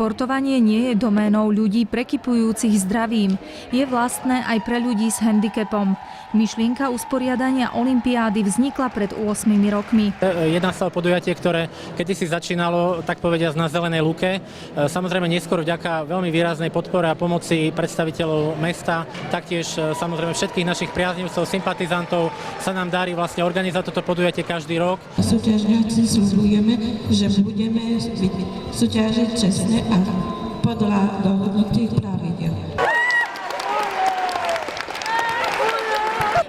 Športovanie nie je doménou ľudí prekypujúcich zdravím. Je vlastné aj pre ľudí s handicapom. Myšlienka usporiadania olympiády vznikla pred 8 rokmi. Jedná sa o podujatie, ktoré kedysi začínalo, tak povediať, na Zelenej lúke. Samozrejme neskôr vďaka veľmi výraznej podpore a pomoci predstaviteľov mesta, taktiež samozrejme všetkých našich priaznivcov, sympatizantov sa nám darí vlastne organizovať toto podujatie každý rok. Súťažiaci sľubujeme, že budeme súťažiť čestne a podľa dohodnutých pravidiel.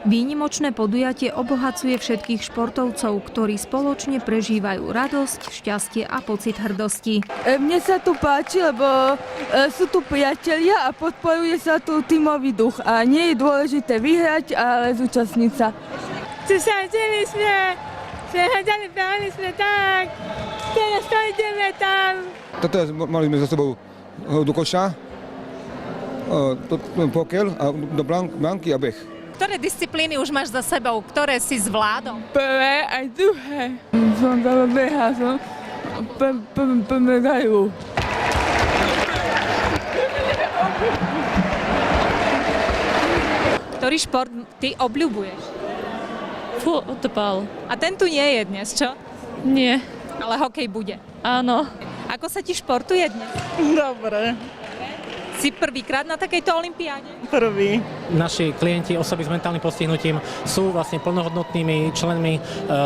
Výnimočné podujatie obohacuje všetkých športovcov, ktorí spoločne prežívajú radosť, šťastie a pocit hrdosti. Mne sa tu páči, lebo sú tu priatelia a podporuje sa tu tímový duch. A nie je dôležité vyhrať, ale zúčastniť sa. Súťažili sme, prehľadali, behali sme tak, teraz to ideme tam. Toto mali sme za sebou do koša, pokeľ a do bránky a beh. Ktoré disciplíny už máš za sebou? Ktoré si zvládol? Prvé aj druhé. Som tam behal, som medailu. Ktorý šport ty obľúbuješ? Futbal. A ten tu nie je dnes, čo? Nie. Ale hokej bude. Áno. Ako sa ti športuje dnes? Dobre. Si prvýkrát na takejto olympiáde? Prvý. Naši klienti, osoby s mentálnym postihnutím sú vlastne plnohodnotnými členmi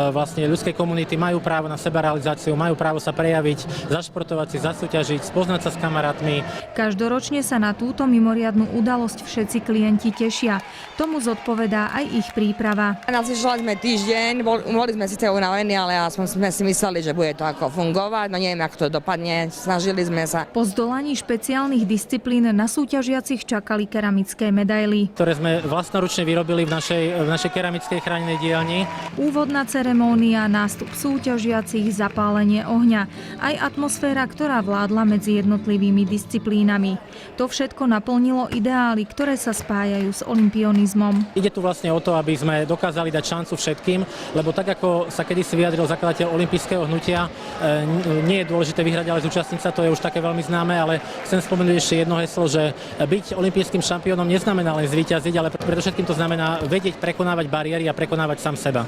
vlastne ľudskej komunity, majú právo na sebarealizáciu, majú právo sa prejaviť, zašportovať si, zasúťažiť, spoznať sa s kamarátmi. Každoročne sa na túto mimoriadnu udalosť všetci klienti tešia. Tomu zodpovedá aj ich príprava. Nacišľali sme týždeň, boli sme síce unavení, ale aspoň sme si mysleli, že bude to ako fungovať, no neviem, ako to dopadne, snažili sme sa. Po zdolaní špeciálnych disciplín na súťažiacich čakali keramické medaily, Ktoré sme vlastnoručne vyrobili v našej keramickej chránenej dielni. úvodná ceremónia, nástup súťažiacich, zapálenie ohňa, aj atmosféra, ktorá vládla medzi jednotlivými disciplínami. To všetko naplnilo ideály, ktoré sa spájajú s olympionizmom. Ide tu vlastne o to, aby sme dokázali dať šancu všetkým, lebo tak ako sa kedysi vyjadril zakladateľ olympijského hnutia, nie je dôležité vyhrať, ale zúčastniť sa, to je už také veľmi známe, ale chcem spomenúť ešte jedno heslo, že byť olympijským šampiónom neznamená len zvíťaziť, ale predovšetkým to znamená vedieť prekonávať bariéry a prekonávať sám seba.